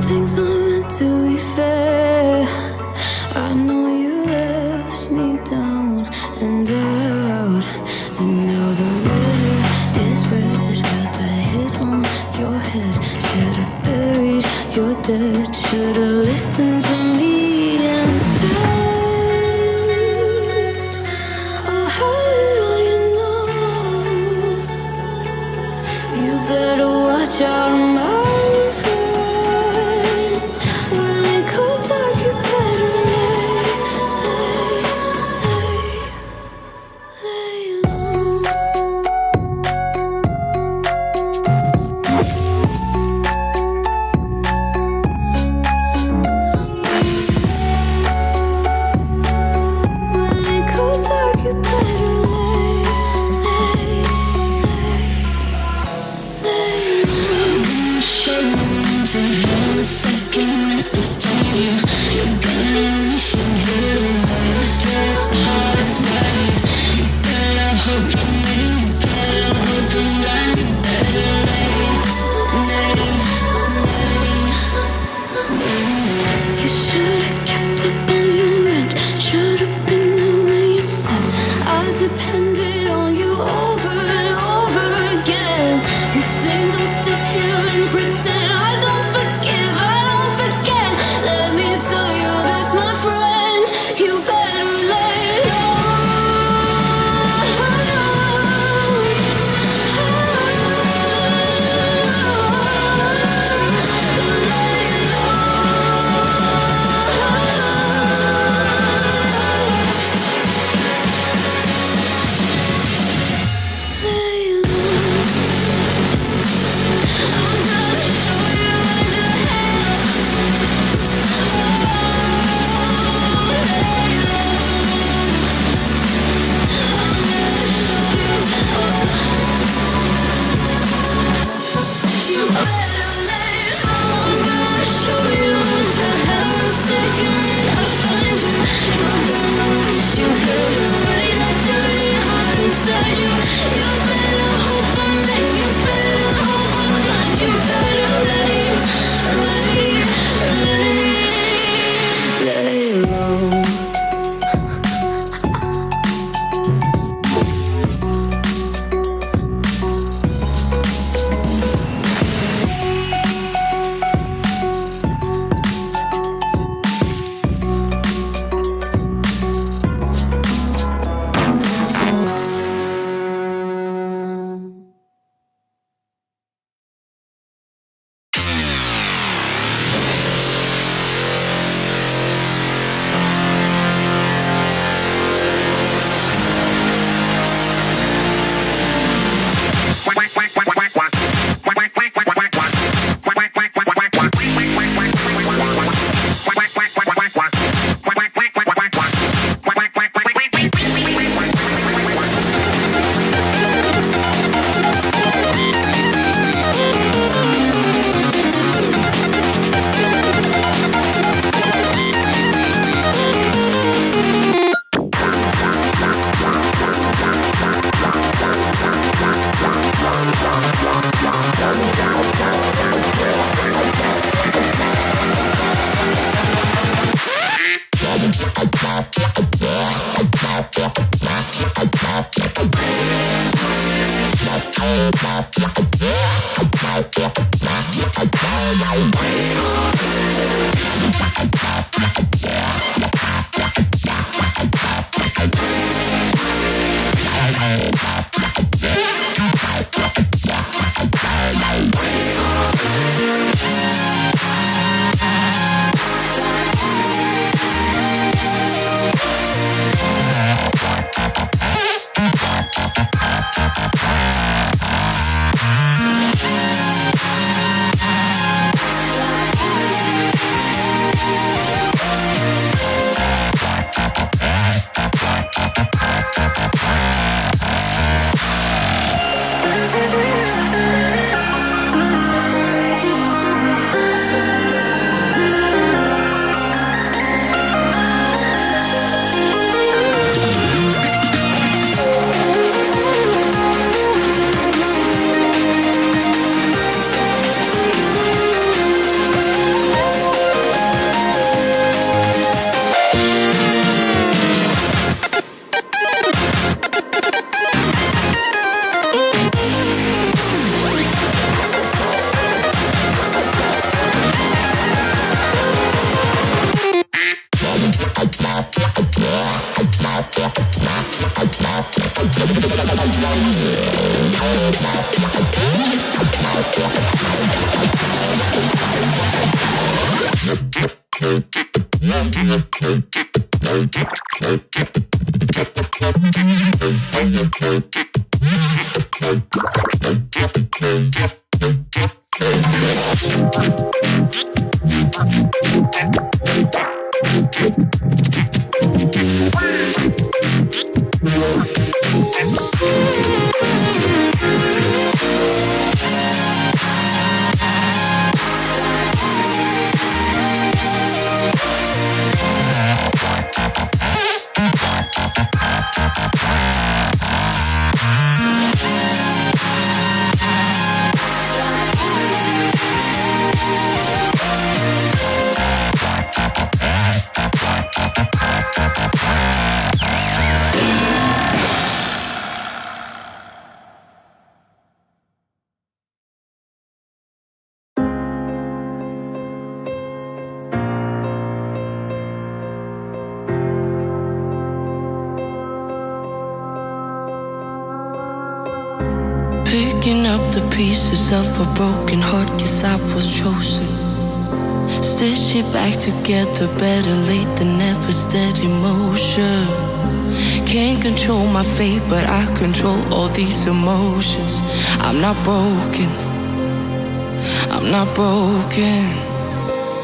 things aren't meant to be fair. I know you left me down and out, and now the red is red. Got that hit on your head. Should've buried your dead. Should've listened to me and said, oh, how little you know. You better watch out, my friend. When it goes dark, you better lay low. When it goes dark, you better lay low. Show me to have a second with you. You're gonna miss your hero. Get hard inside. You better hope you make it. Better hope you right. You better lay. You should've kept up on your end. Should've been there when you said I depended on you over and over again. You think I'll sit here and pretend I don't forgive, I don't forget. Let me tell you this, my friend. You better lay Picking up the pieces of a broken heart, guess I was chosen. Stitch it back together, better late than never, steady motion. Can't control my fate, but I control all these emotions. I'm not broken, I'm not broken.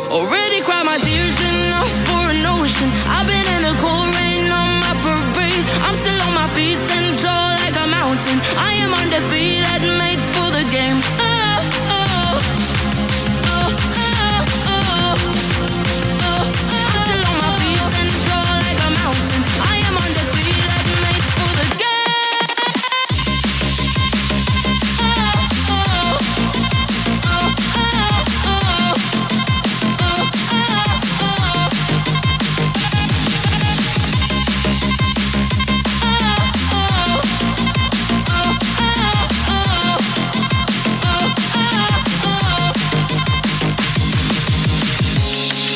Already cried my tears enough for an ocean. I've been in the cold rain on my parade. I'm still on my feet, stand tall like a mountain. I am undefeated, made for the game. Oh, oh, oh, oh, oh, oh. I'm still on my feet, stand tall like a mountain. I am undefeated, made for the game. Oh, oh, oh, oh, oh.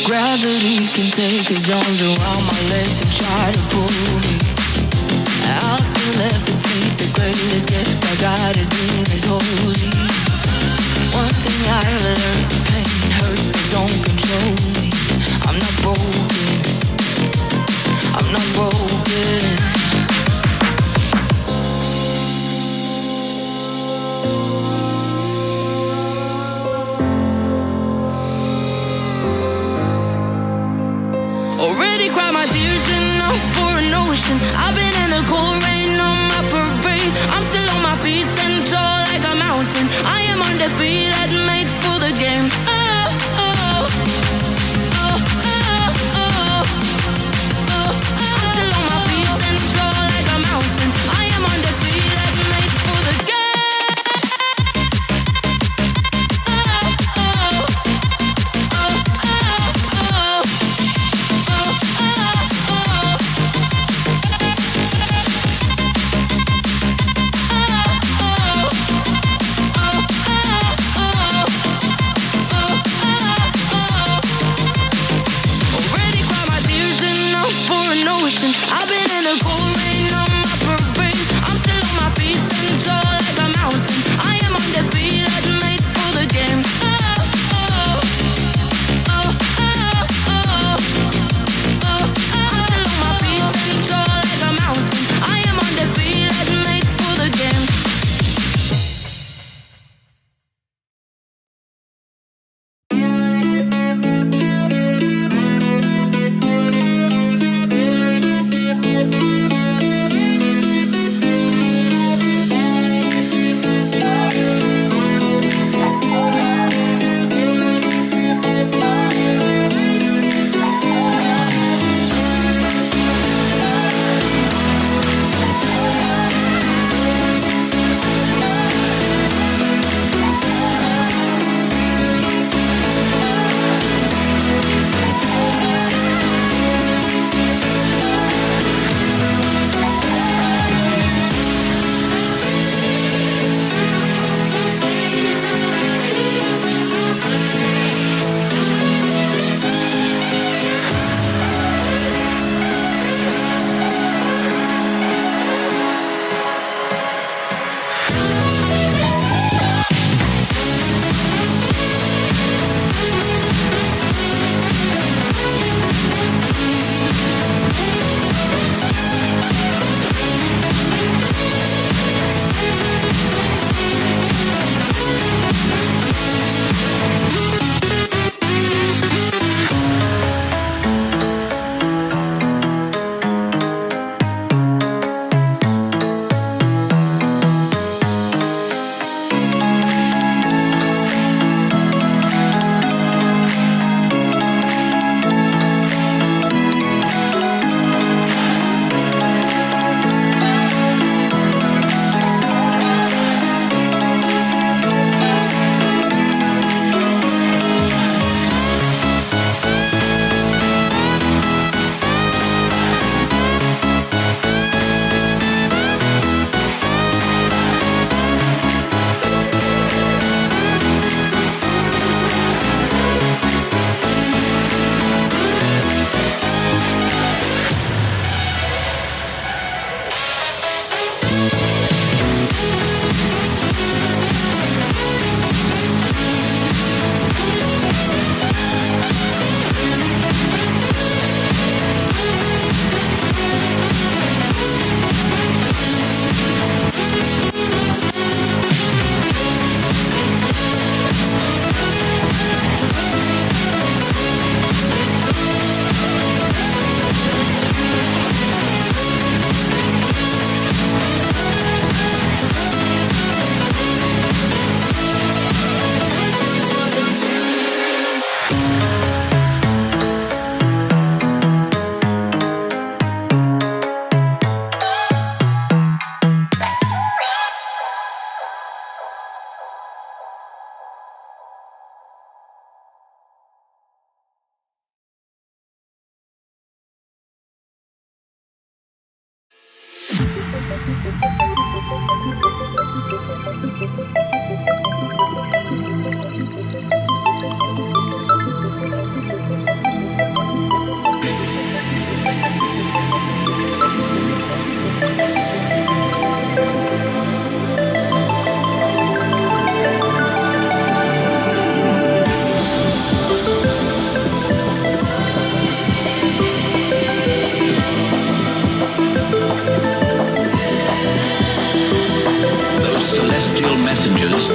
Gravity can take his arms around my legs and try to pull me. I'll still levitate. The greatest gift I got is being as holy. One thing I've learned, pain hurts but don't control me. I'm not broken, I'm not broken. Already cried my tears enough for an ocean. I've been in the cold rain on my parade. I'm still on my feet, stand tall like a mountain. I am undefeated, made for the game. Oh, oh, oh, oh, oh, oh. I'm still on my feet, stand tall like a mountain. I am undefeated, made for the game.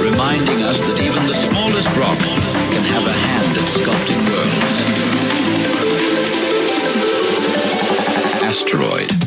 Reminding us that even the smallest rock can have a hand at sculpting worlds. Asteroid.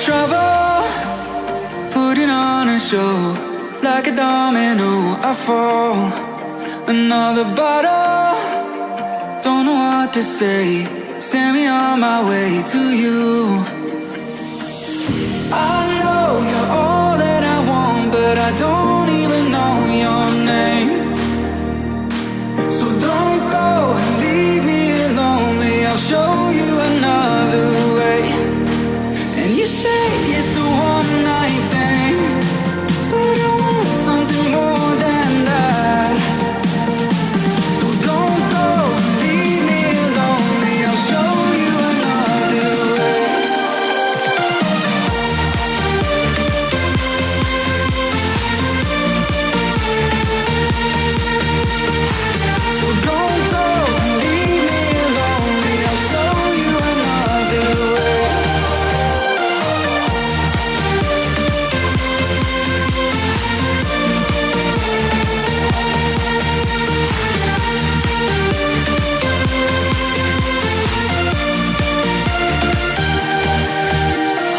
is trouble, putting on a show. Like a domino, I fall. Another bottle, don't know what to say. Send me on my way to you. I know you're all that I want, but I don't even know your name. So don't go and leave me lonely, I'll show you another way. And you say it's a one-night thing, but I want something more than that. So don't go and leave me lonely, I'll show you another way. So don't go and leave me lonely, I'll show you another way.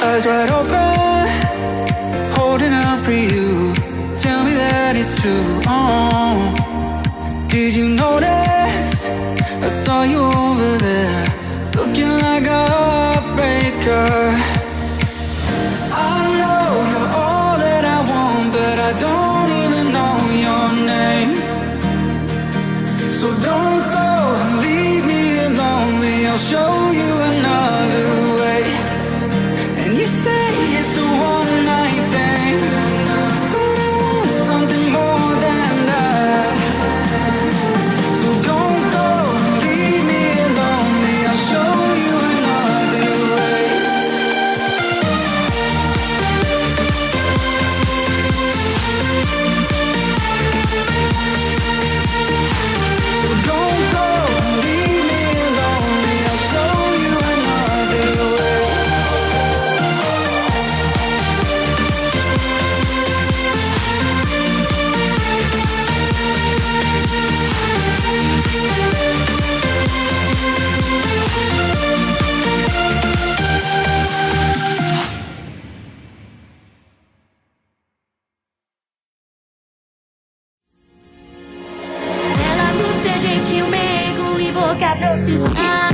Eyes wide open, holding out for you. Tell me that it's true. Oh, did you notice? I saw you over there, looking like a heartbreaker. I know you're all that I want, but I don't even know your name. So don't go and leave me lonely, I'll show you another way. And you say it's a one-night thing, but I want something more than that. So don't go and leave me lonely, I'll show you another way. So don't go and leave me lonely, I'll show you another way. Ela por ser gentil, meigo e boca profissional.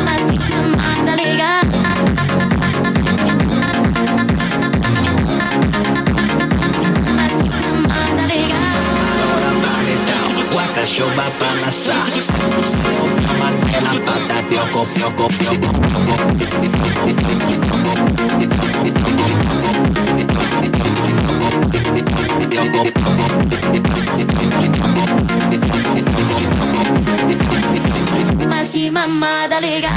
Mas que camada legal. Mas que camada legal. Guarda chuva pra laçar. Amarela, pata, pioco, pioco, pioco, Mas que mamada legal.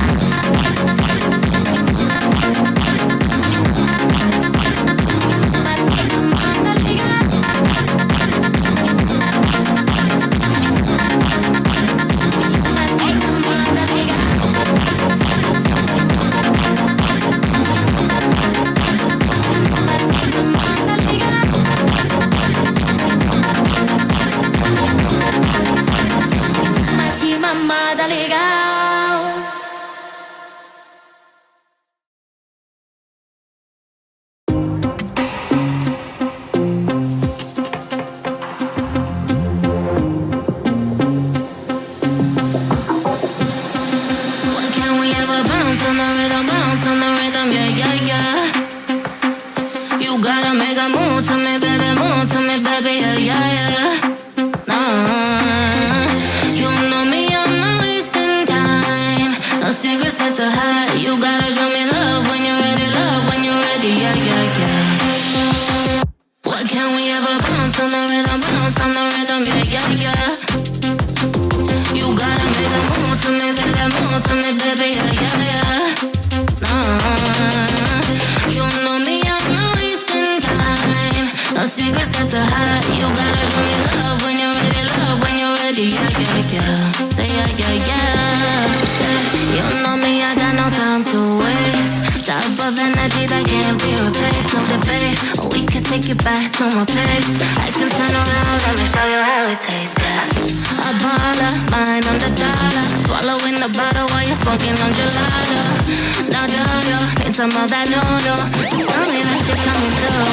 Mas que mamada legal. Mas que mamada legal. Mas que mamada legal. Mas que mamada legal. Why can't we ever bounce on the rhythm, yeah, yeah, yeah. You gotta make a move to me, baby, yeah, yeah, yeah. Nah, you know me, I'm not wasting time. No secrets left to hide. You gotta show me love when you're ready, yeah, yeah, yeah. Why can't we ever bounce on the rhythm, yeah, yeah, yeah. You gotta make a move to me, baby, yeah, yeah, yeah. Nah, you know me, I'm not wasting time. No secrets left to hide. You gotta show me love when you're ready, yeah, yeah, yeah. Say yeah, yeah, yeah. Say, you know me, I got no time to waste. Type of energy that can't be replaced, no debate. We can take it back to my place. I can turn around, let me show you how it tastes, yeah. A baller, mine on the dollar. Swallowing the bottle while you're smoking on gelato. Now do you need some of that no-no? Just tell me that you're coming through.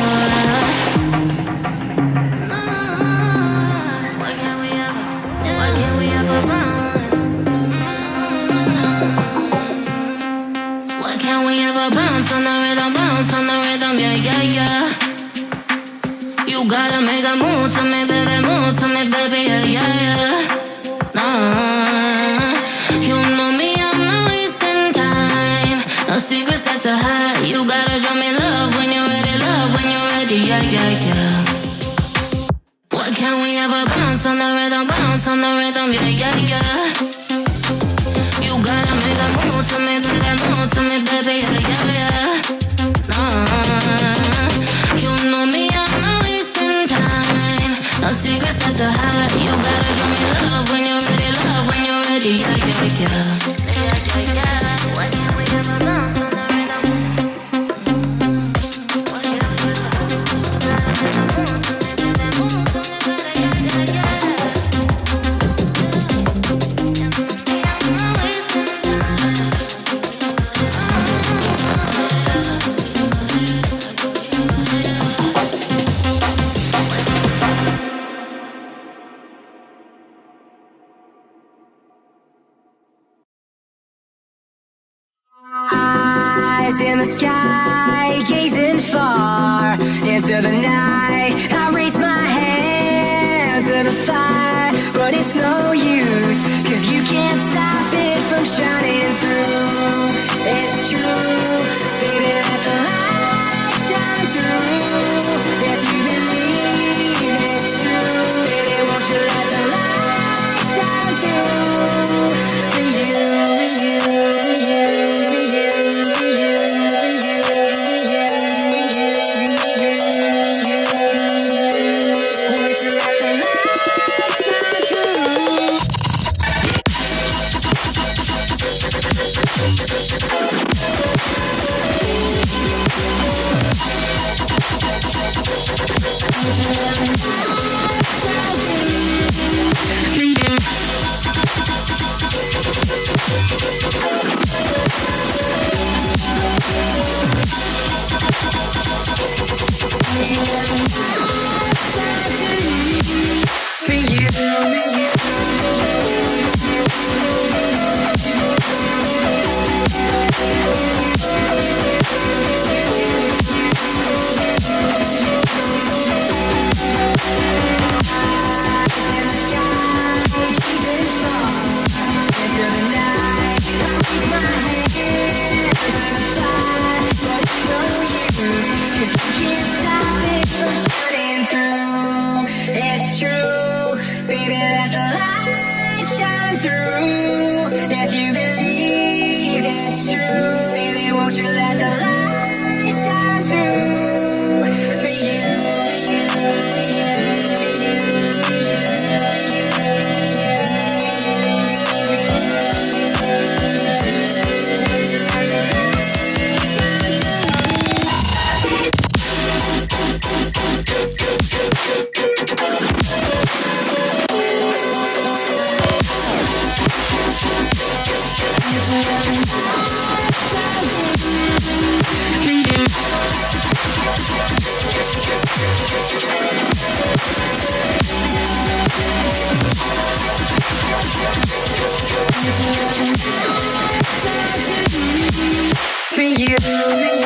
Why can't we ever bounce? Why can't we ever bounce on the rhythm, yeah, yeah, yeah. You gotta make a move to me, baby, yeah, yeah, yeah. Nah, you know me, I'm not wasting time. No secrets left to hide. You gotta show me love when you're ready, yeah, yeah, yeah. Why can't we ever bounce on the rhythm, yeah, yeah, yeah. You gotta make a move to me, baby, yeah, yeah, yeah. You know me, I'm not wasting time. No secrets left to hide. You gotta show me love when you're ready, yeah, yeah, yeah. Yeah, yeah, yeah. Why can't we ever bounce on the rhythm? Why can't we ever move to me, yeah, yeah, yeah. Eyes in the sky, gazing far into the night. I raise my hand to the fire, but it's no use, 'cause you can't stop it from shining through. It's true, baby, let the light shine through. If you believe it's true, baby, won't you let the light shine through? For you, for you, for you, for you, for you, for you, for you, for you, won't you let the light shine through? For you, for you. It's true, baby, let the light shine through. If you believe it's true, baby, won't you let the light shine through? For you, for you, for you, for you, for you, for you, for you.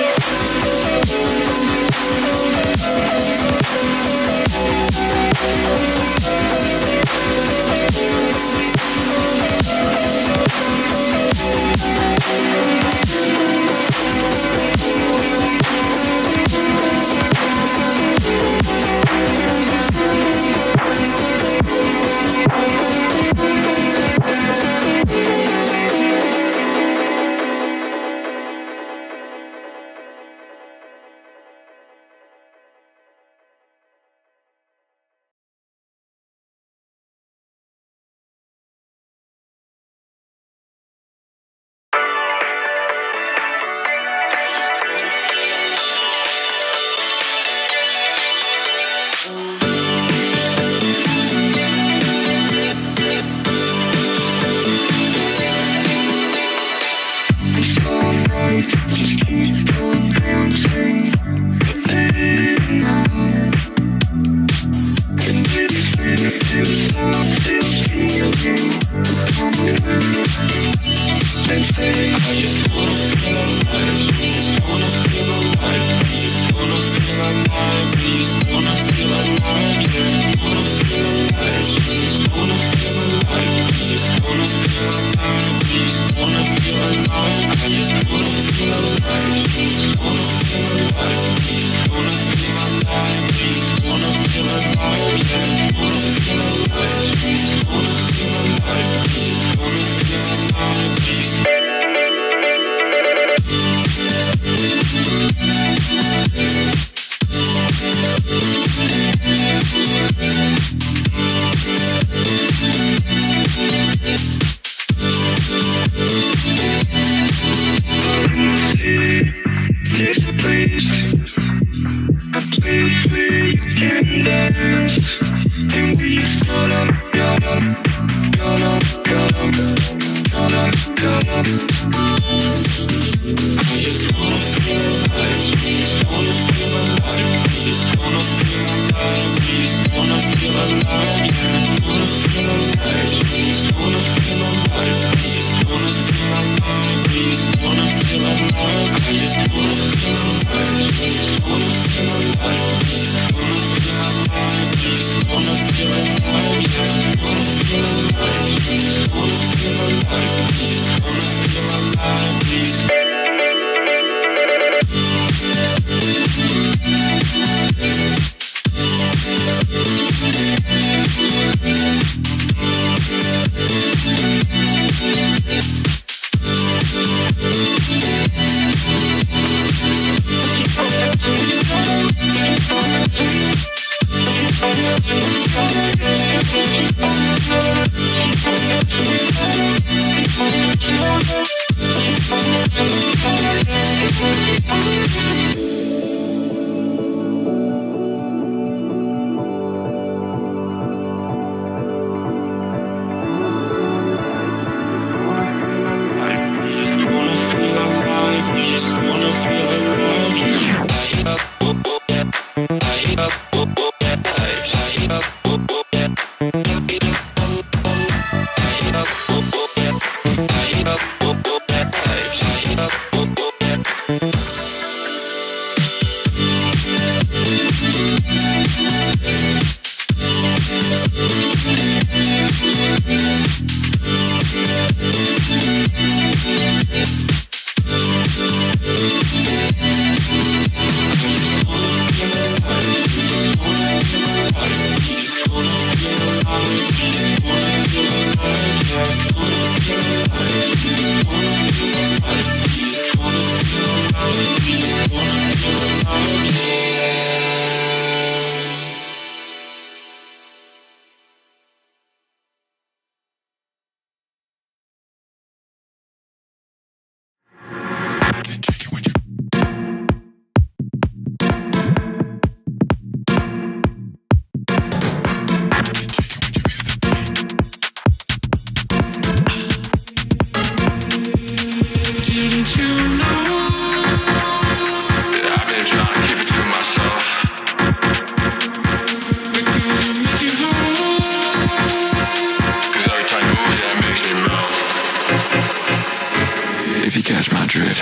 drift.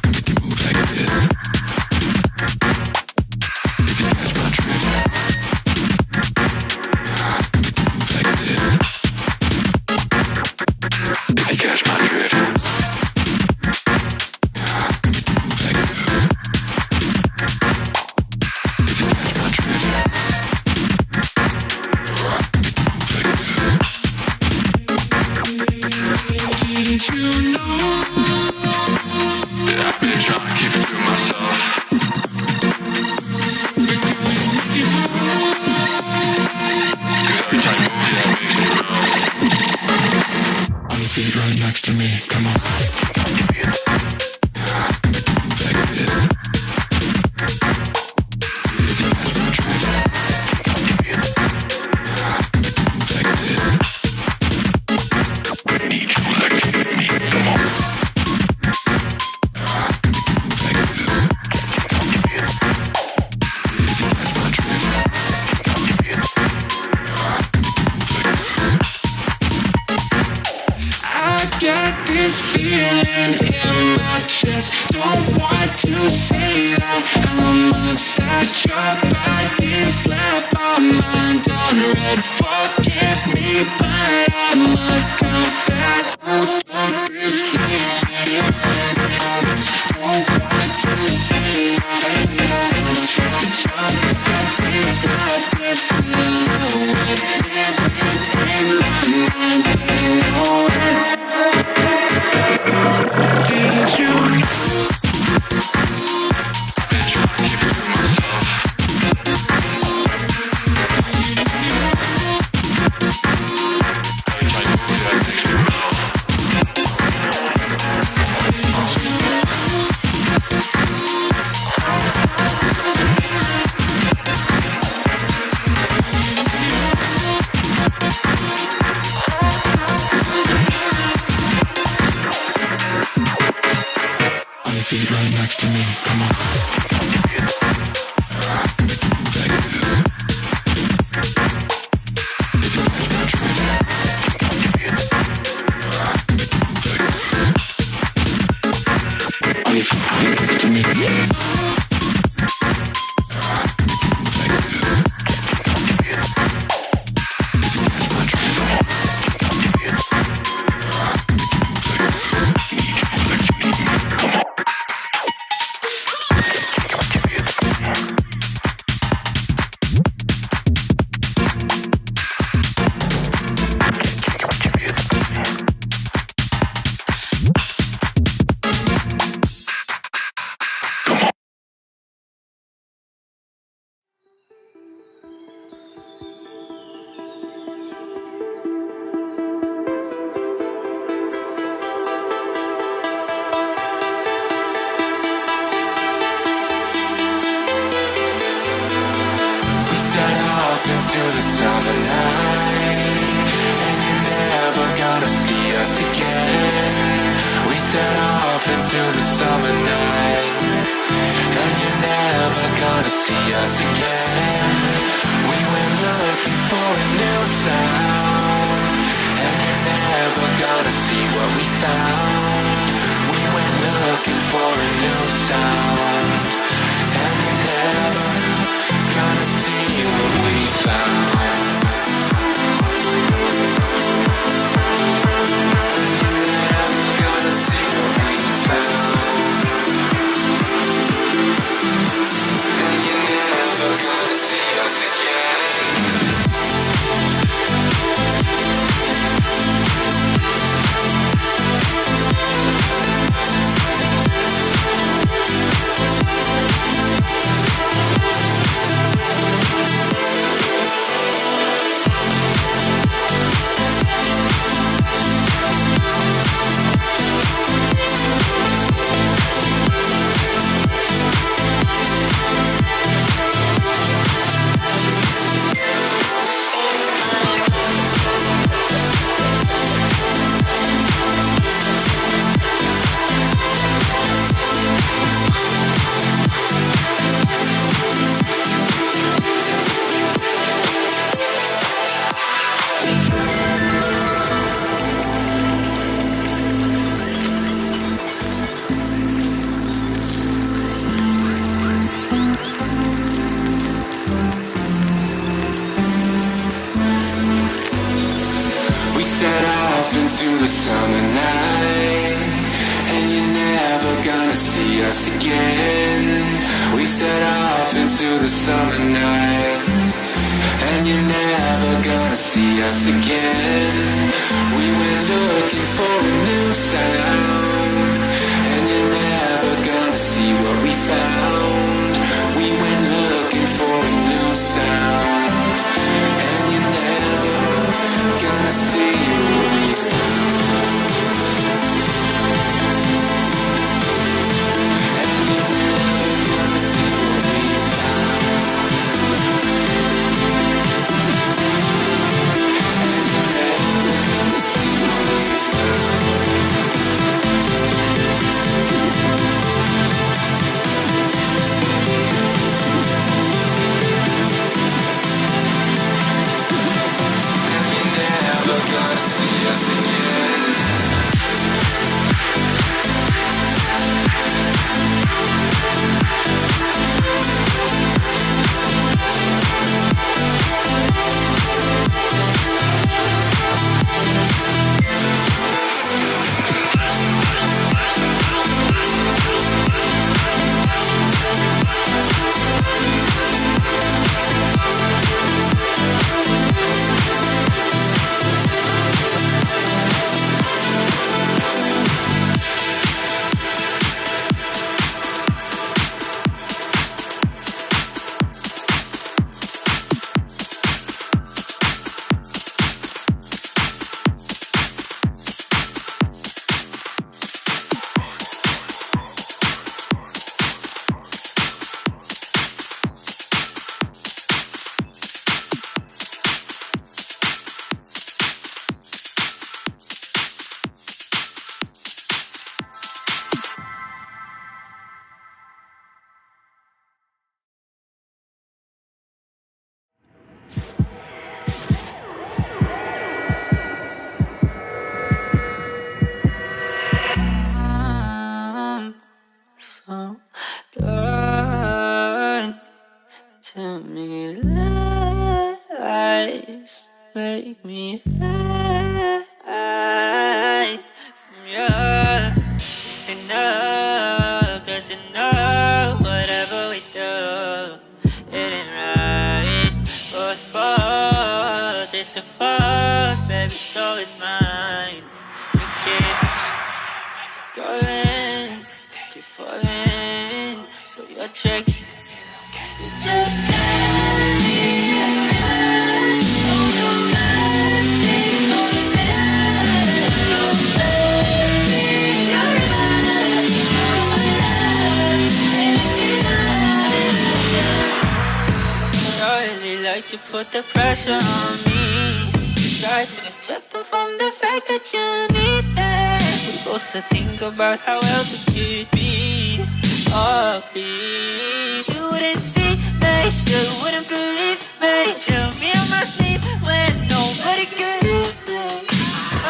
Make you move like this. If you catch my drift. Make you move like this. If you catch my drift. Make you move like this. If you catch my drift. Didn't you know that I've been trying to keep it to myself? But girl, you make it wrong. 'Cause every time you move, yeah, it makes me wrong. On your feet right next to me, come on. Make you move like this. If you have no drift. Make you move like this. Need you like you with me, come on. Move like this. If you catch my drift. Move like this. I got this feeling in my chest. Don't want to say that I'm obsessed. Your body's left my mind on red. Forgive me, but I must confess. This feeling, don't want to say that. Your body's left this silhouette. Living in my mind, you know it. Didn't you? Been trying to keep it to myself. Every time you move, yeah, it makes me wrong. On your feet right next to me, come on. Make you move like this. If you catch my drift. Make you move like this. On your feet right next to me. Make you move like this. If you catch my drift. Make you move like this. Need you like you need me, come on. We set off into the summer night, and you're never gonna see us again. We set off into the summer night, and you're never gonna see us again. We went looking for a new sound, and you're never gonna see what we found. We went looking for a new sound, and you're never gonna see what we found. You're never gonna see what we found. And you're never gonna see us again. us again. We set off into the summer night, and you're never gonna see us again. We went looking for a new sound, and you're never gonna see what we found. We went looking for a new sound, and you're never gonna see what we found. So good. Tell me lies, make me hide from you. Listen up, 'cause you know whatever we do, it ain't right for us both. It's a fun, baby, so it's mine. We keep going, keep falling for your tricks. You just telling me everything. Oh, no mercy, gonna be your baby. You're right, all my life, ain't it enough? I really like to put the pressure on me. Try to distract them from the fact that you need that. We're supposed to think about how else it could be. Oh, please, you wouldn't see me, still wouldn't believe me. Kill me in my sleep when nobody could hear me.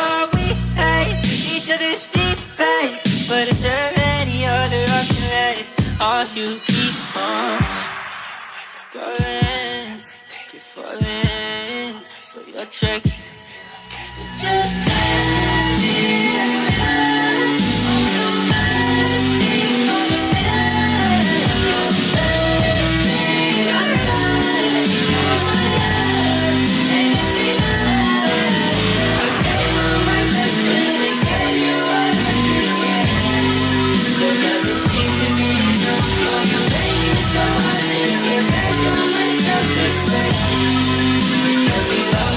Oh, we hate each other's deep fate, but is there any other option left? Oh, you keep on going, keep falling for your tricks. You just telling me everything. Oh, no mercy, gonna be your baby. You're right, all my life, ain't it enough? I gave all my best when I gave you all I could get. So does it seem to me enough? Oh, you make it so hard to get back on my self-respect. It's gonna be love.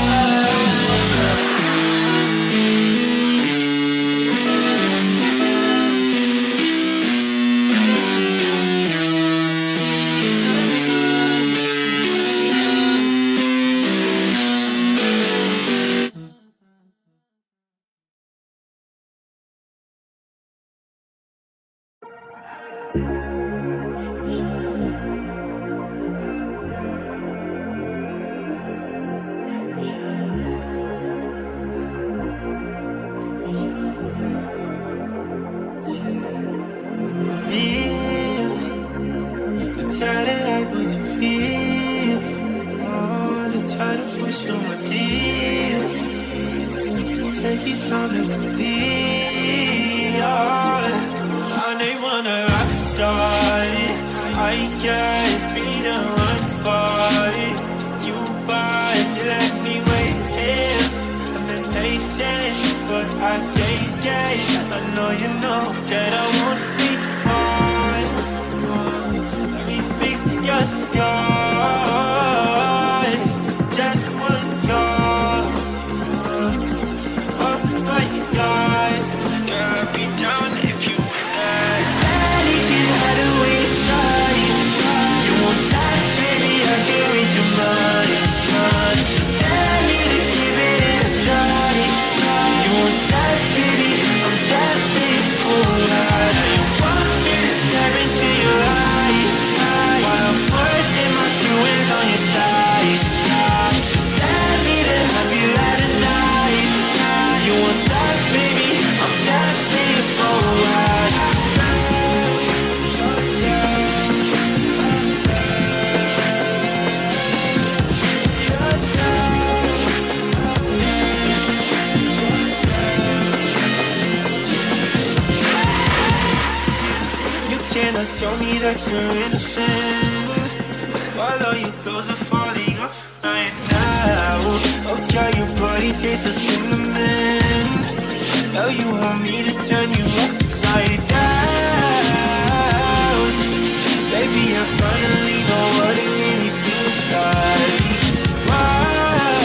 Try to hide what you feel. Oh, to try to push you a deal. Take your time to complete. Oh, I ain't wanna rock. start. I can't be the one for you, but you let me wait here. I'm impatient, but I take it. I know you know that I won't be fine. Let me fix your scars. Just one call. Oh my God, girl, I'd be down if you were there. You can hide away inside. You want that, baby? I can read your mind. Let me give it a try. You want that, baby? I'm destined for that. You want me to stare into your eyes while I'm putting my two hands on your thighs. Let me to have you at a night. You want that, baby? I'm destined for that. You cannot tell me that you're innocent while all your clothes are falling off right now. Oh girl, your body tastes of cinnamon. Now you want me to turn you upside down. Baby, I finally know what it really feels like. Wow,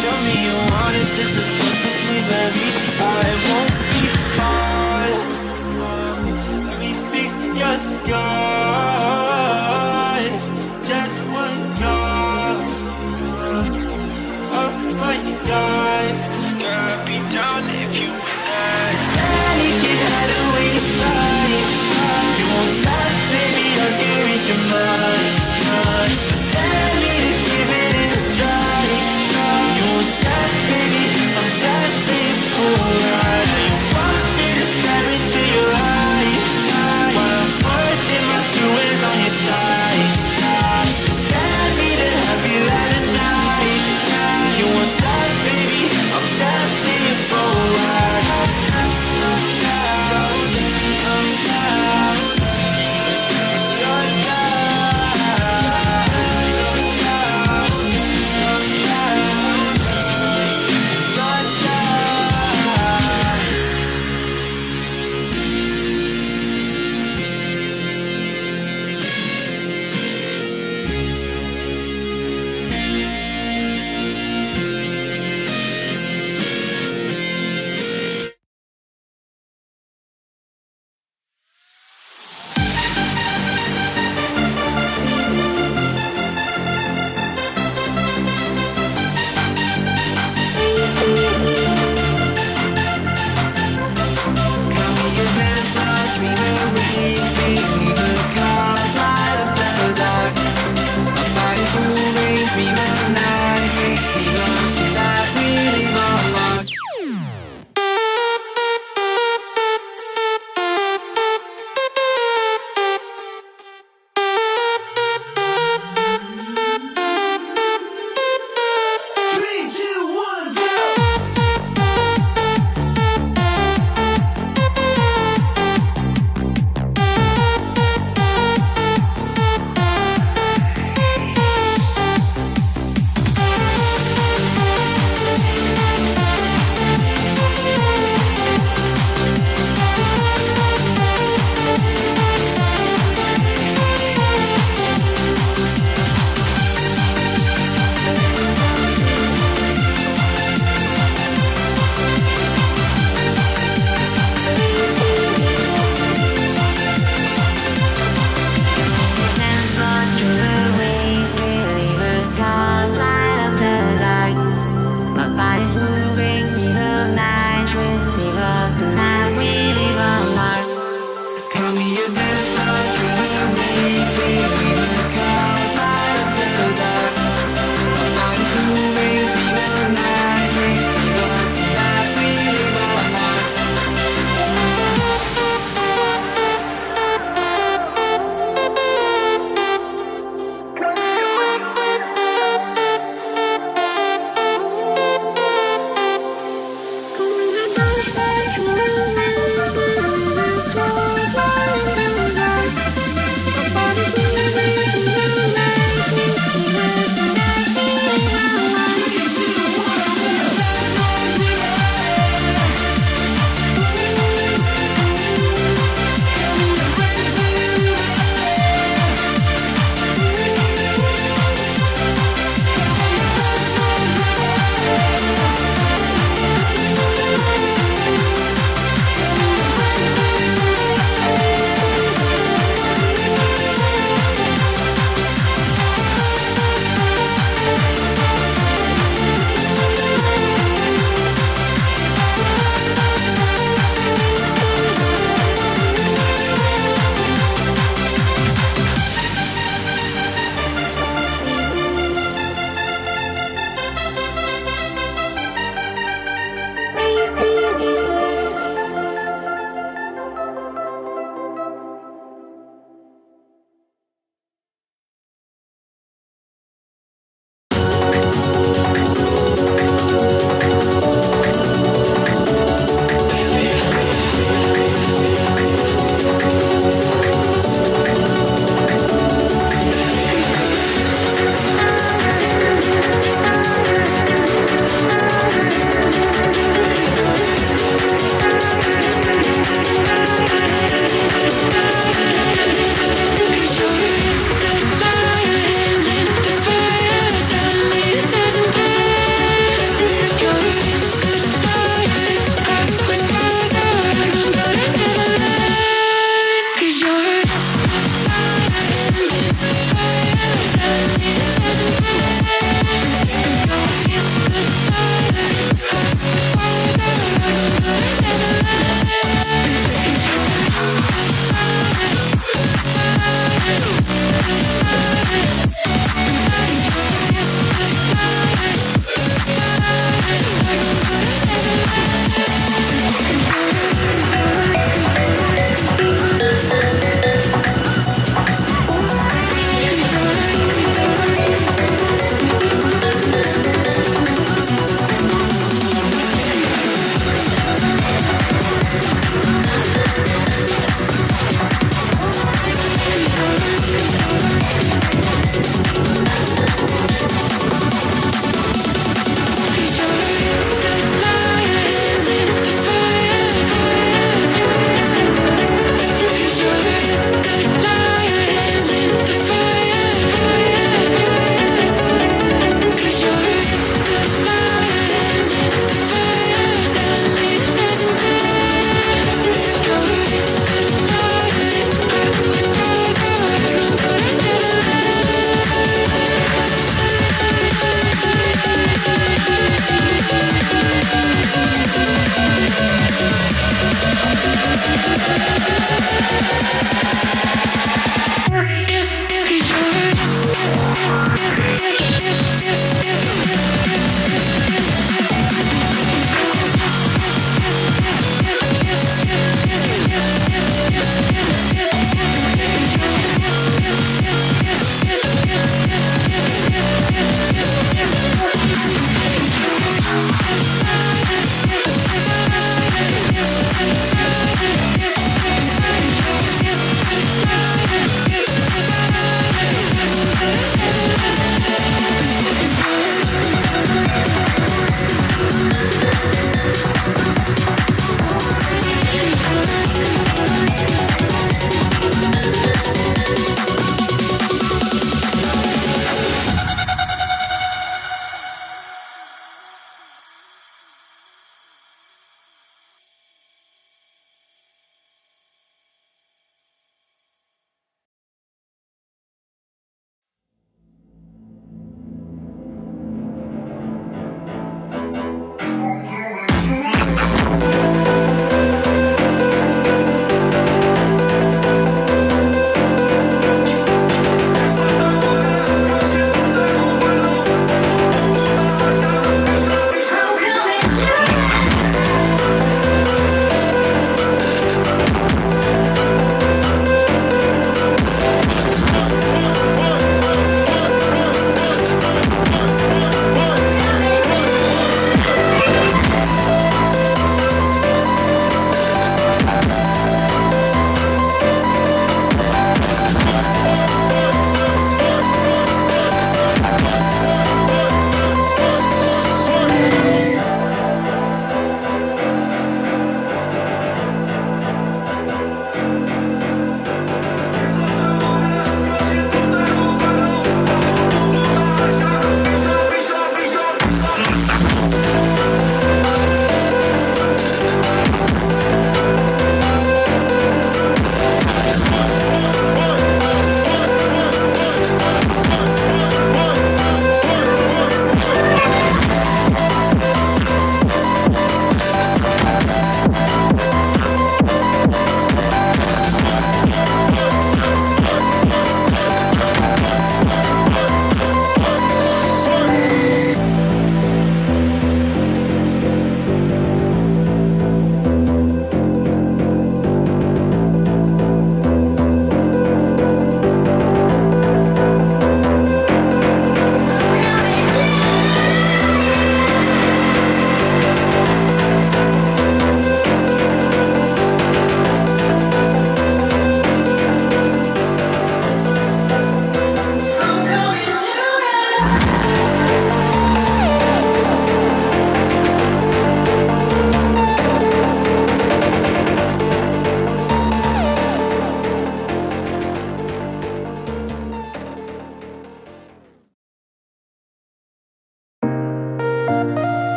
tell me you want it just as much as me, baby. I won't be far. Let me fix your scars. Just one call. Oh my God, girl, I'd be down if you were there. You can hide away inside. You want that, baby? I can read your mind. Let me give it a try. You want that, baby? I'm destined for that. You want me to stare into your eyes while I'm putting my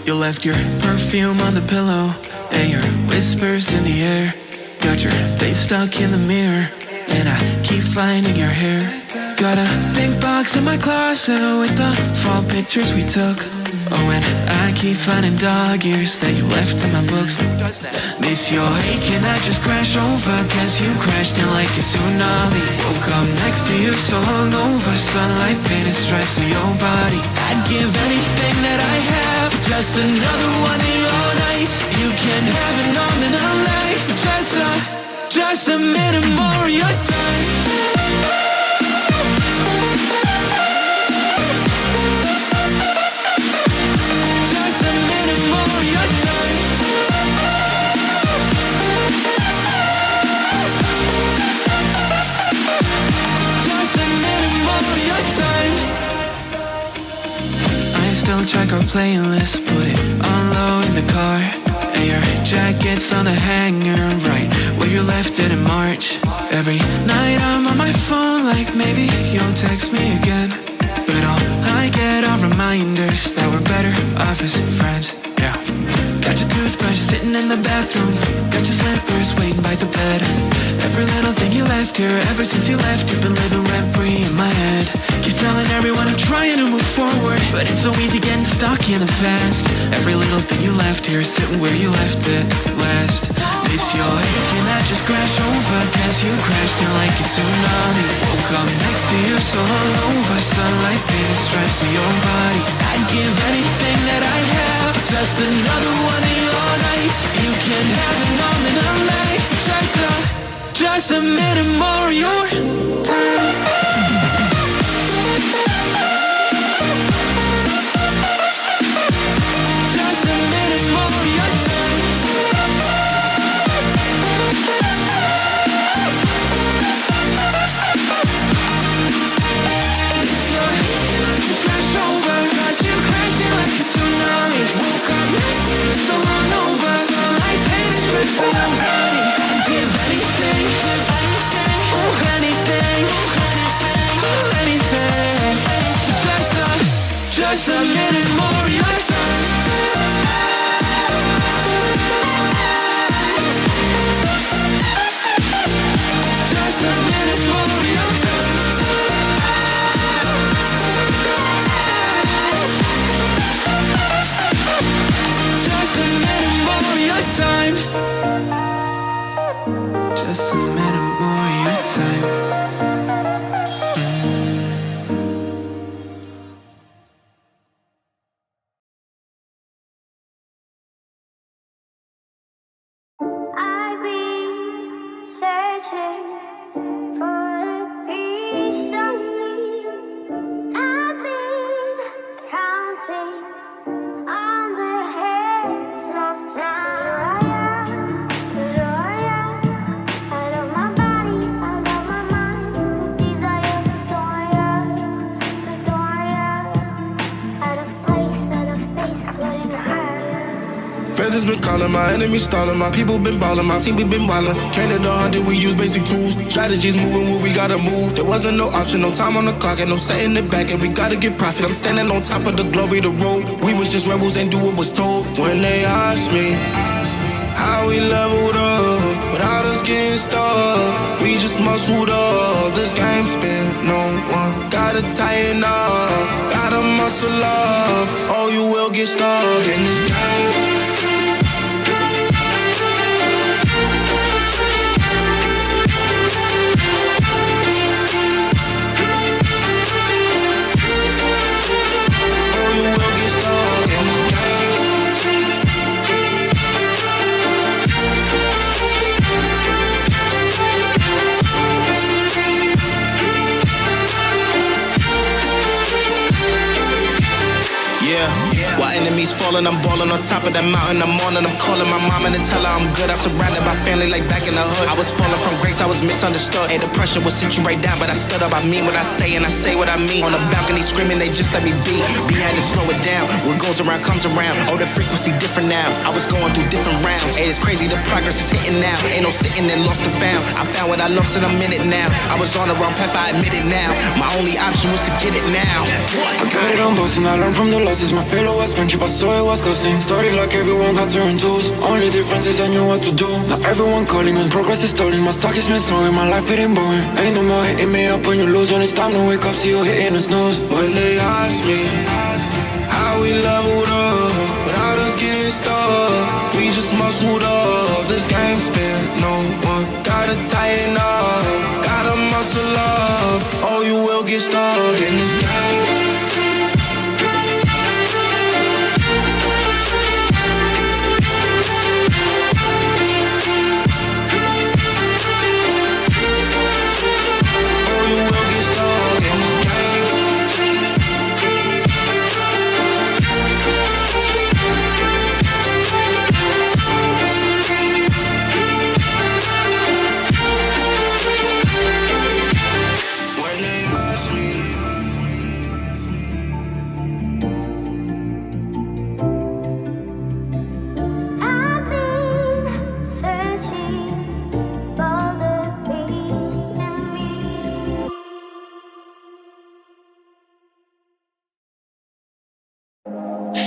You left your perfume on the pillow and your whispers in the air. Got your face stuck in the mirror and I keep finding your hair. Got a big box in my closet with the fall pictures we took. Oh, and I keep finding dog ears that you left in my books. Miss your ache and I just crash over, cause you crashed in like a tsunami. Woke up next to you so hungover, sunlight painted stripes on your body. I'd give anything that I have for just another one of your nights. You can have an arm and a leg, just a minute more of your time. Still check our playlist, put it on low in the car. And your jacket's on the hanger, right where you left it in March. Every night I'm on my phone like maybe you'll text me again. But all I get are reminders that we're better off as friends, yeah. Got your toothbrush sitting in the bathroom, got your slippers waiting by the bed. Every little thing you left here, ever since you left, you've been living rent-free in my head. Keep telling everyone I'm trying to move forward, but it's so easy getting stuck in the past. Every little thing you left here, sitting where you left it last. Miss your ache and I just crash over, cause you crashed in like a tsunami. Woke up next to you so hungover, sunlight painted stripes on your body. I'd give anything that I have for just another one of your nights. You can have an arm and a leg, just a minute more of your time. So hungover, sunlight painted stripes on your body. I'd give anything, oh anything, oh anything, just a minute more of your time. Just a minute more of your time. Just a minute more of your time. Just a minute more of your time. I've been searching for a piece of me. I've been counting on the heads of time. I love my body, I love my mind, with desires of out of place, out of space, floating higher. Feathers been calling, my enemies stalling, my people been balling, my team we been wildin'. Canada hunted, we use basic tools. Strategies moving where we gotta move. There wasn't no option, no time on the clock, and no setting it back, and we gotta get profit. I'm standing on top of the glory, the road. We was just rebels and do what was told. When they asked me how we leveled up, without us getting stuck, we just muscled up. This game spin, no one gotta tighten up, gotta muscle up, or you will get stuck in this game. While enemies falling, I'm balling on top of that mountain. I'm on and I'm calling my mama to tell her I'm good. I'm surrounded by family like back in the hood. I was falling from grace, I was misunderstood. And the pressure would sit you right down, but I stood up. I mean what I say and I say what I mean. On the balcony screaming, they just let me be. We had to slow it down. What goes around comes around. Oh, the frequency different now. I was going through different rounds. Hey, it's crazy, the progress is hitting now. Ain't no sitting and lost and found. I found what I lost in a minute now. I was on the wrong path, I admit it now. My only option was to get it now. I got Started on boats and I learned from the losses. My failure was friendship, I saw it was costing. Started like everyone had certain tools. Only difference is I knew what to do. Now everyone calling when progress is stalling. My stock is been slowing, my life it ain't boring. Ain't no more hitting me up when you lose. When it's time to wake up, see you hitting the snooze. When they ask me how we leveled up without us getting stuck, we just muscled up. This game spin, no one gotta tighten up, gotta muscle up, or you will get stuck in this game.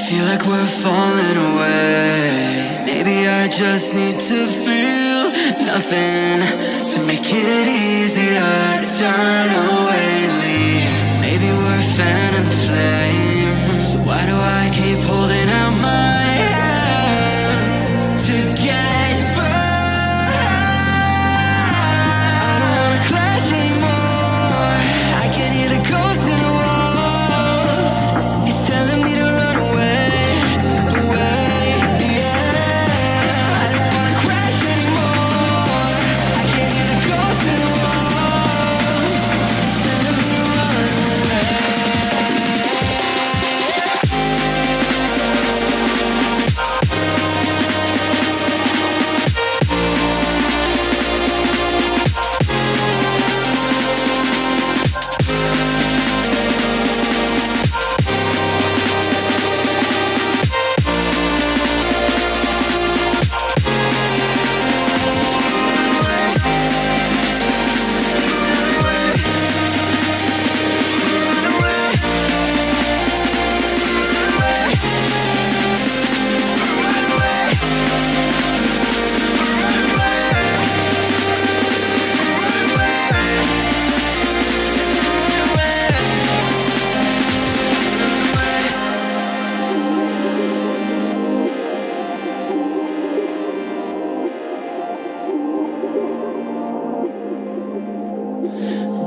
Feel like we're falling away. Maybe I just need to feel nothing to make it easier to turn away, leave. Maybe we're fanning the flame. So why do I keep holding out my hand to get burned? I don't wanna clash anymore. I can hear the ghosts in the walls. It's telling me to run away.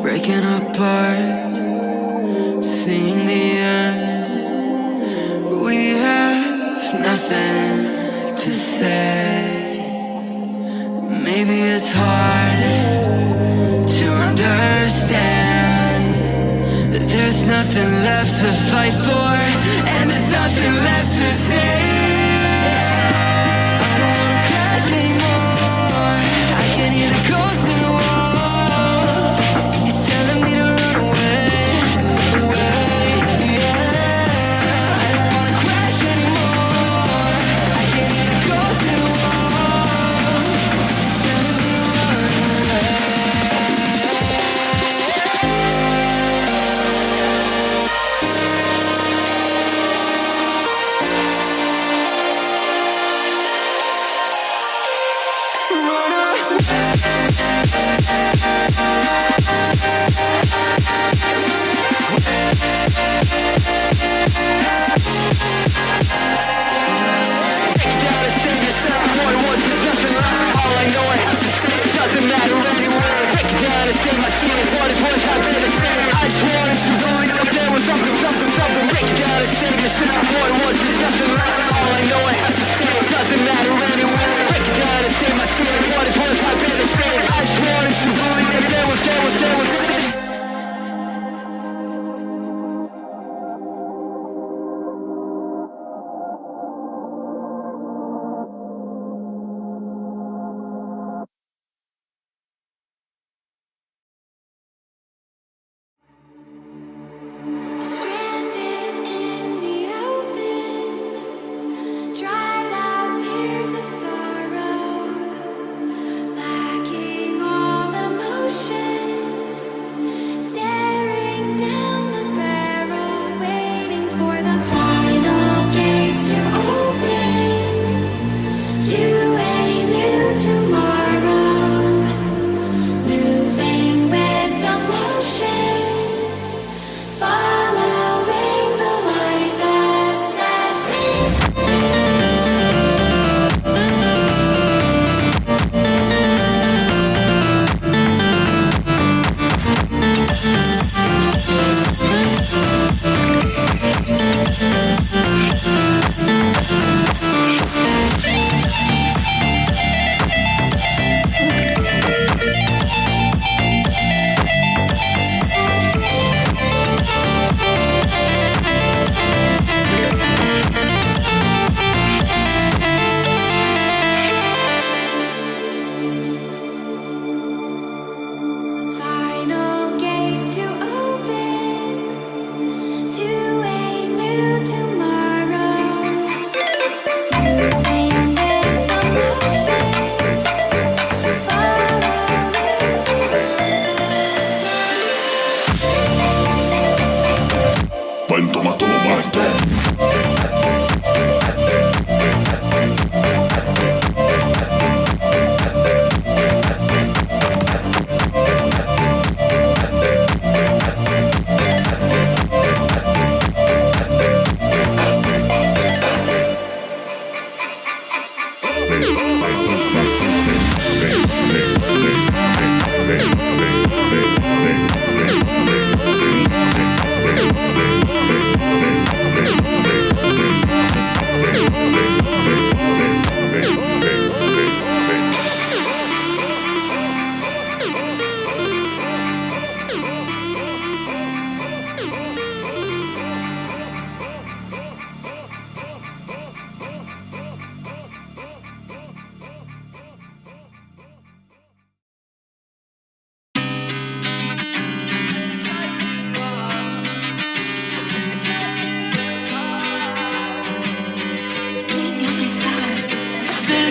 Breaking apart, seeing the end. We have nothing to say. Maybe it's hard to understand that there's nothing left to fight for, and there's nothing left to say. I don't wanna crash anymore. I can hear the ghosts in the walls. It's telling me to run away, away, yeah. I don't wanna crash anymore. I can hear the ghosts in the walls. It's telling me to run away.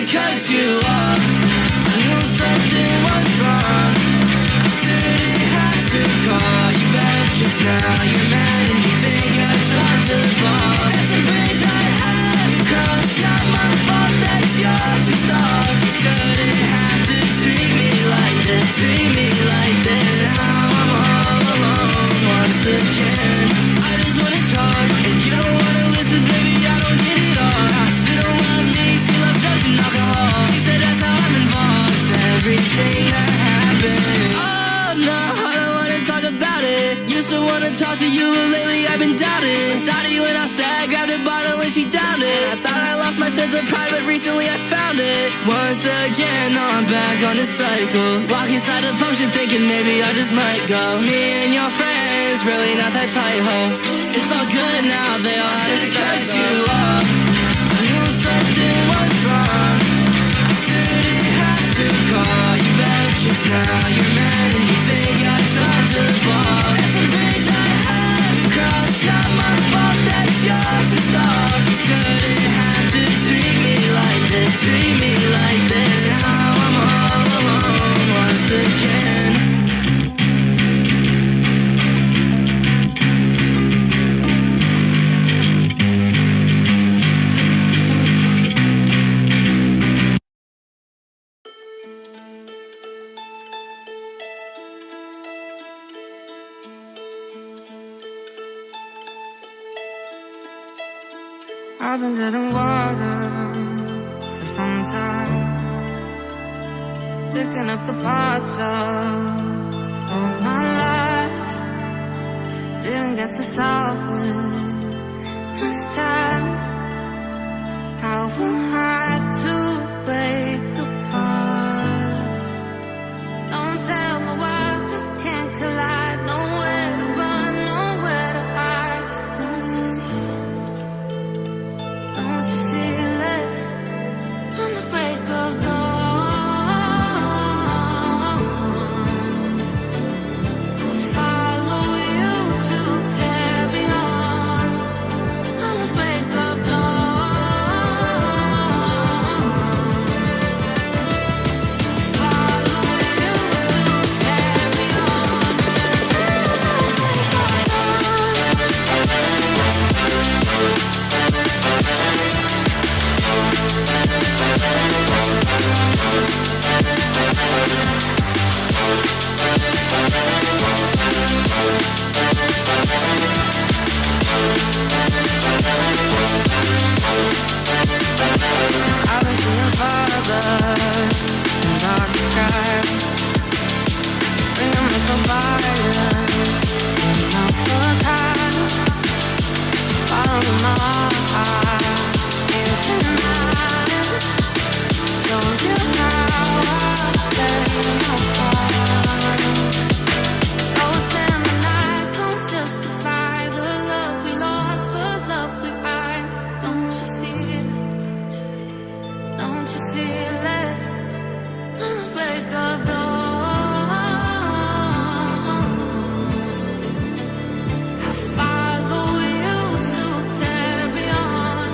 Cut you off, I knew something was wrong. I shouldn't have to call you back, 'cause now you're mad and you think I dropped the ball. That's a bridge I had to cross, not my fault that you're pissed off. You shouldn't have to treat me like this, treat me like this. Now I'm all alone once again. I just wanna talk, and you don't wanna listen, baby, I don't get it all. She don't love me, she loves drugs and alcohol. She said that's how I'm involved with everything that happened. Oh no, I don't wanna talk about it. Used to wanna talk to you, but lately I've been doubting. Shawty went outside, grabbed a bottle and she downed it. I thought I lost my sense of pride, but recently I found it. Once again, now I'm back on the cycle. Walk inside the function thinking maybe I just might go. Me and your friends, really not that tight, ho. It's all good now, they all had to cut you off. I knew something was wrong. I shouldn't have to call you back, 'cause now you're mad and you think I dropped the ball. That's a bridge I had to cross, not my fault that you're pissed off. You shouldn't have to treat me like this, treat me like this. Now I'm all alone once again. I've been dead in water for some time, picking up the parts of my life. Didn't get to solve it this time. How am I to break apart? Don't tell me why we can't collide. Nowhere to run, nowhere to hide. Don't you feel it? Don't you feel it? On the break of dawn, I'll follow you to carry on. On the break of dawn, follow you to carry on. I've been seeing farther in dark skies. Bring 'em like a fire, not for time. Follow my heart, it's tonight. Show you how I play my part. Ghosts in the night don't justify the love we lost, the love we hide. Don't you feel it? Don't you feel it? On the break of dawn, I follow you to carry on.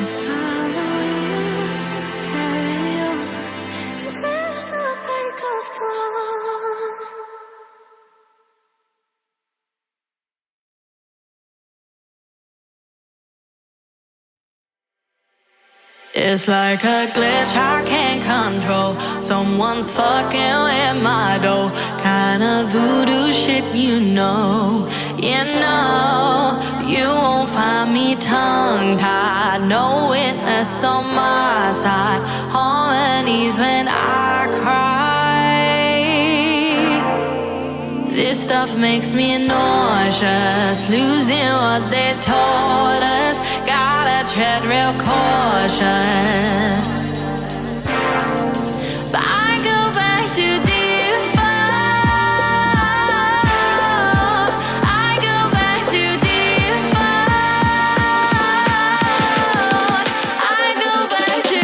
follow you to carry on until the break of dawn. It's like a glitch I can't control. Someone's fucking with my dough. Kind of voodoo shit, you know. You know, you won't find me tongue-tied. No witness on my side. Harmonies when I cry. This stuff makes me nauseous. Losing what they taught us. Gotta tread real cautious. But I go back to default. I go back to default. I go back to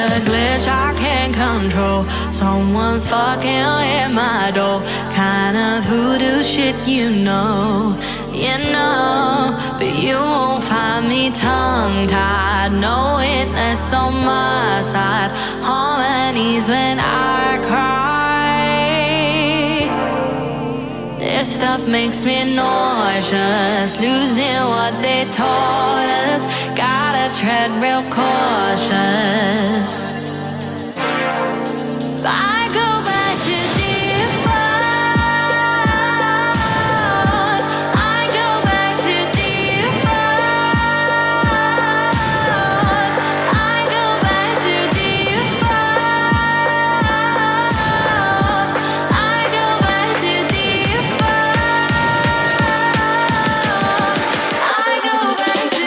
a glitch I can't control. Someone's fucking with my door. Kind of voodoo shit, you know. You know, but you won't find me tongue-tied. No witness on my side. Harmonies when I cry. This stuff makes me nauseous. Losing what they taught us. Gotta tread real cautious. But I go back to default. I go back to default. I go back to default. I go back to default. I go back to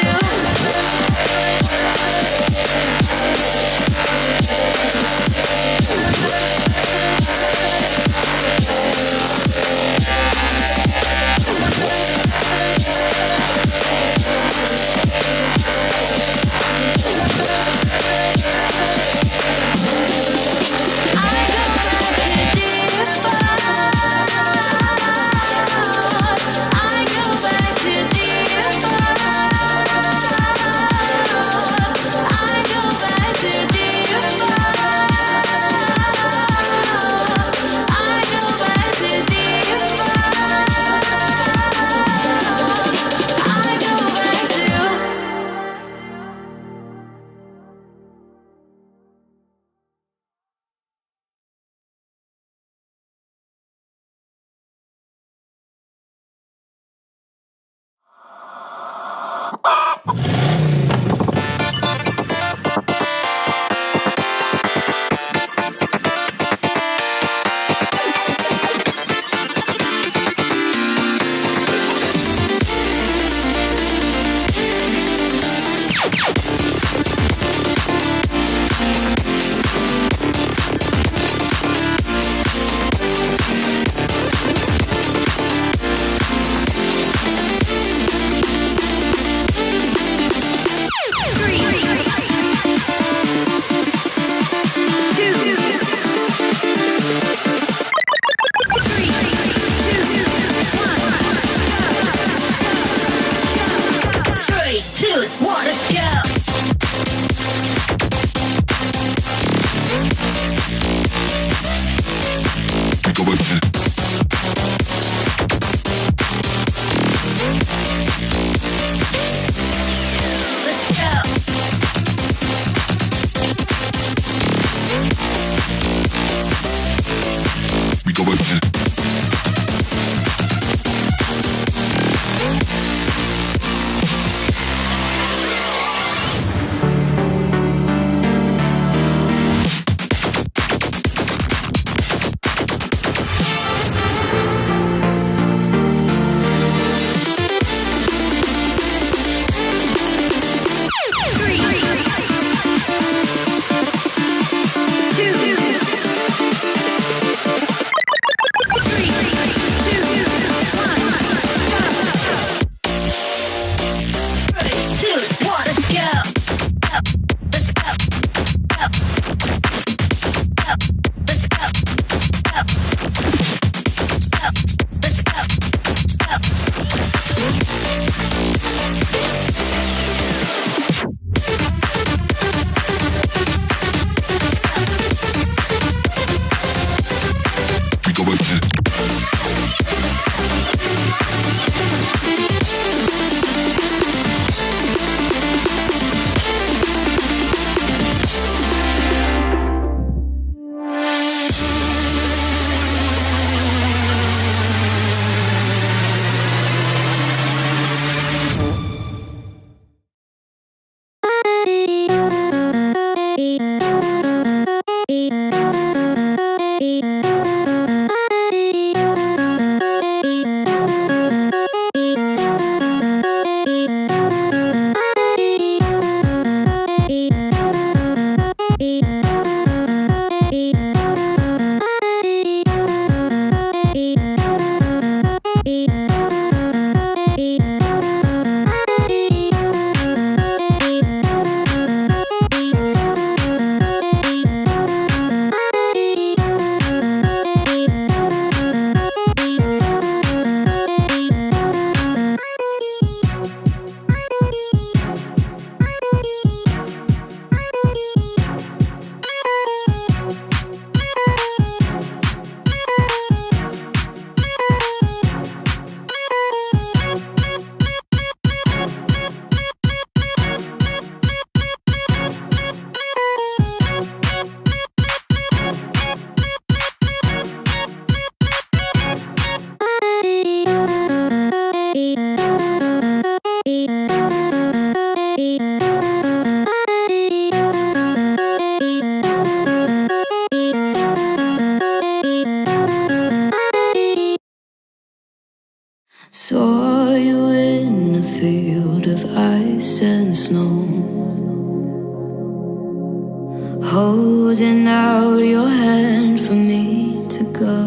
holding out your hand for me to go.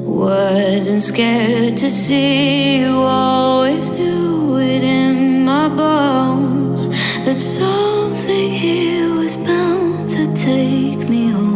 Wasn't scared to see you, always knew it in my bones that something here was bound to take me home.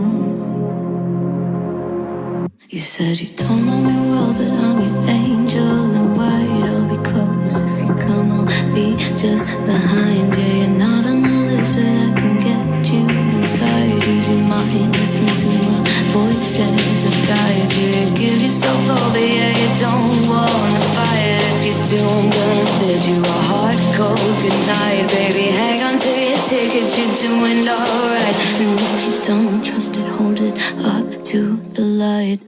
You said you don't know me well, but I'm your angel in white. I'll be close if you come, I'll be just behind you. You're not on the list, but I can get you inside. Use your mind, listen to my voice as a guide. You give yourself over, yeah, you don't wanna fight. If you do, I'm gonna bid you a hard cold goodnight. Baby, hang on to your ticket, you're doing alright. And if you don't trust it, hold it up to the light.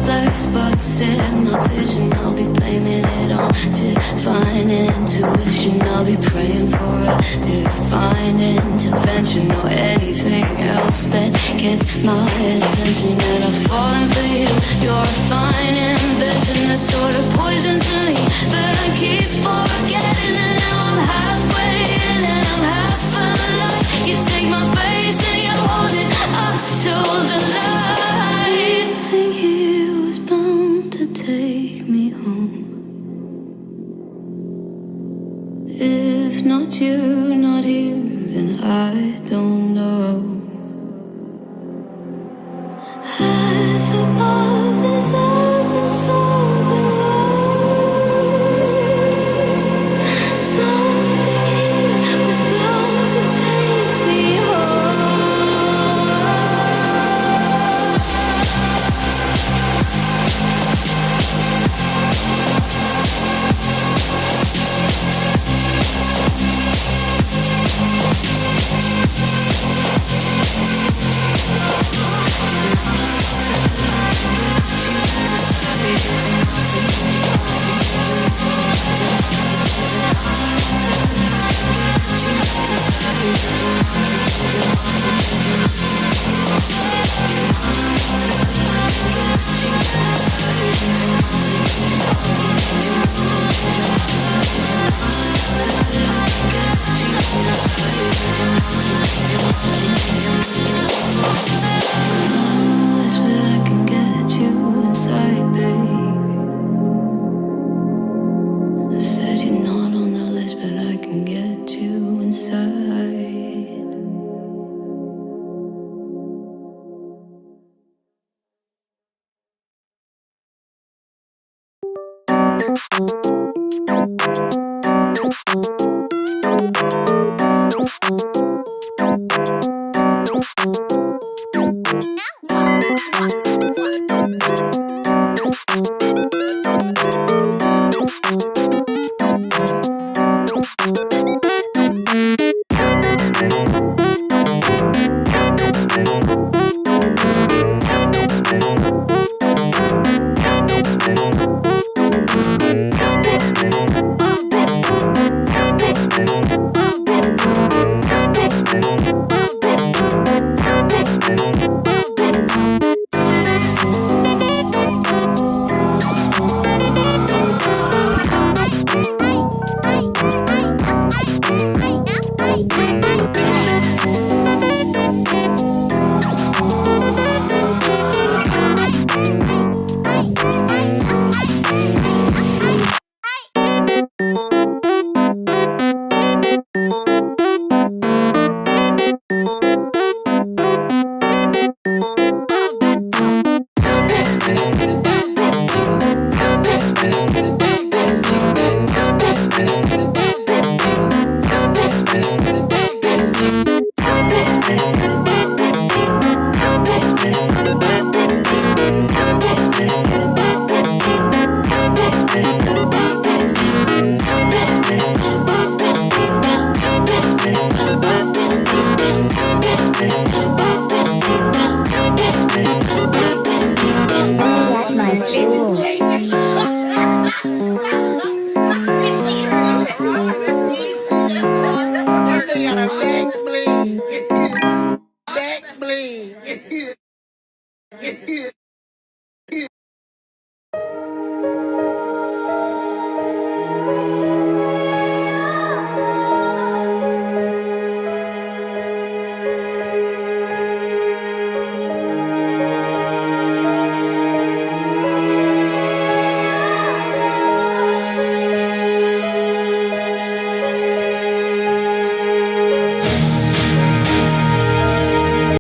Black spots in my vision, I'll be blaming it on divine intuition. I'll be praying for a divine intervention or anything else that gets my attention. And I've fallen for you, you're a fine invention, the sort of poison to me, but I keep forgetting. And now I'm halfway in and I'm half alive. You take my face and you hold it up to the light. Take me home. If not you, not here, then I don't know. As above is ever so below. Something here was bound to take me They got a back bleed. Back bleed.